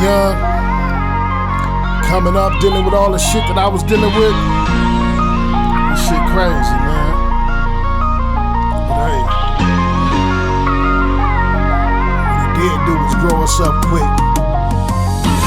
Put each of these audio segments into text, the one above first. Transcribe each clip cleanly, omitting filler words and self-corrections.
young, coming up, dealing with all the shit that I was dealing with. This shit crazy, man. But hey, what he did do was grow us up quick.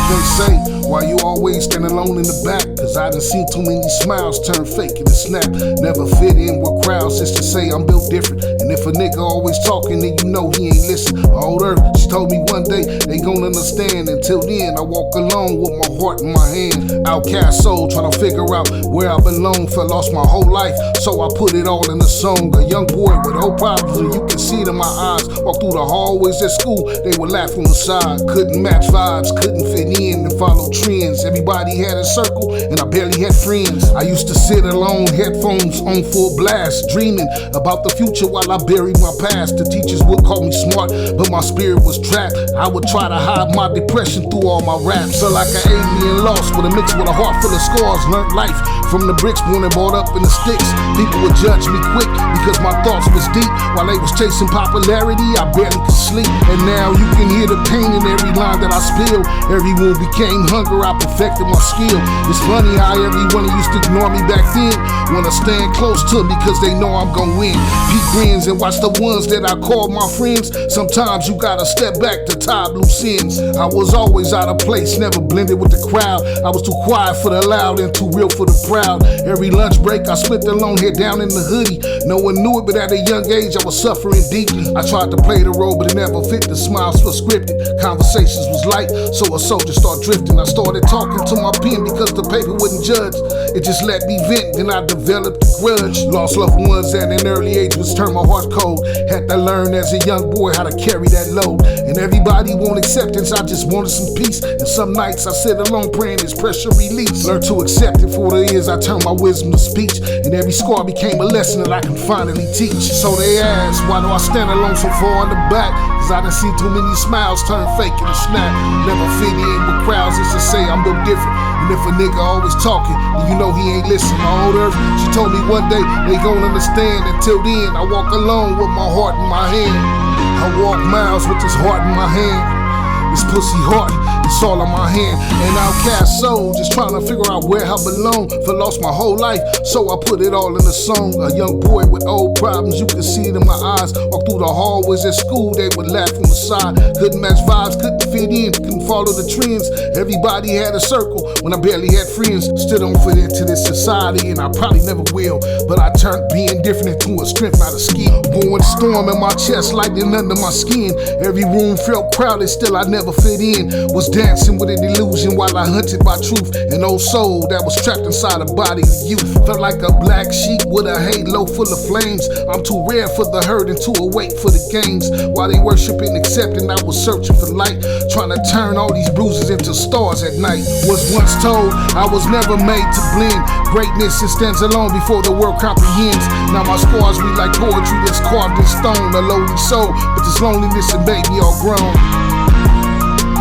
They say, why you always stand alone in the back? Cause I done seen too many smiles turn fake and snap. Never fit in with crowds just to say I'm built different. And if a nigga always talking, then you know he ain't listen. My old earth, she told me one day they gon' understand. Until then, I walk alone with my heart in my hand. Outcast soul, trying to figure out where I belong. Felt lost my whole life, so I put it all in a song. A young boy with no problems, and you can see it in my eyes. Walk through the hallways at school, they would laugh on the side. Couldn't match vibes, couldn't fit in and follow trends. Everybody had a circle, and I barely had friends. I used to sit alone, headphones on full blast, dreaming about the future while I buried my past. The teachers would call me smart, but my spirit was trapped. I would try to hide my depression through all my raps. So like an alien lost with a mix with a heart full of scars. Learned life from the bricks when they brought up in the sticks. People would judge me quick because my thoughts was deep. While they was chasing popularity, I barely could sleep. And now you can hear the pain in every line that I spill. Every wound became hunger, I perfected my skill. It's funny how everyone used to ignore me back then wanna stand close to me cause they know I'm gon' win. Peep grins and watch the ones that I call my friends. Sometimes you gotta step back to tie loose ends. I was always out of place, never blended with the crowd. I was too quiet for the loud and too real for the proud. Every lunch break I split the long hair down in the hoodie. No one knew it, but at a young age I was suffering deeply. I tried to play the role, but it never fit. The smiles were scripted, conversations was light, so a soldier started drifting. I started talking to my pen because the paper wouldn't judge. It just let me vent, then I developed a grudge. Lost loved ones at an early age, which turned my heart cold. Had to learn as a young boy how to carry that load. And everybody want acceptance, I just wanted some peace. And some nights I sit alone praying this pressure release. Learn to accept it for what it is, I turned my wisdom to speech. And every scar became a lesson that I can finally teach. So they ask, why do I stand alone so far in the back? Cause I done seen too many smiles turn fake and snap. Never fit in with crowds just to say I'm built different. And if a nigga always talking, then you know he ain't listening. My old earth, she told me one day they gon' understand. Until then, I walk alone with my heart in my hand. I walk miles with this heart in my hand. This pussy heart, it's all in my hand. An outcast soul, just trying to figure out where I belong. Felt lost my whole life, so I put it all in a song. A young boy with old problems, you can see it in my eyes. Walk through the hallways at school, they would laugh on the side. Couldn't match vibes, couldn't fit in, couldn't follow the trends. Everybody had a circle when I barely had friends. Still don't fit into this society, and I probably never will. But I turned being different into a strength, not a skill. Born storm in my chest, lightning under my skin. Every room felt crowded, still I never fit in. Was dancing with an illusion while I hunted my truth. An old soul that was trapped inside a body of youth. Felt like a black sheep with a halo full of flames. I'm too rare for the herd and too awake for the games. While they worshiping, accepting, I was searching for light. Trying to turn all these bruises into stars at night. Was once told I was never made to blend. Greatness, it stands alone before the world comprehends. Now my scars read like poetry that's carved in stone. A lowly soul, but this loneliness it made me all grown.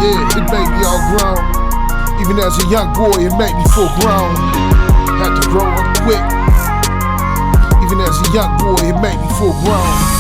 Yeah, it made me all grown. Even as a young boy, it made me full grown. Had to grow up quick. Even as a young boy, it made me full grown.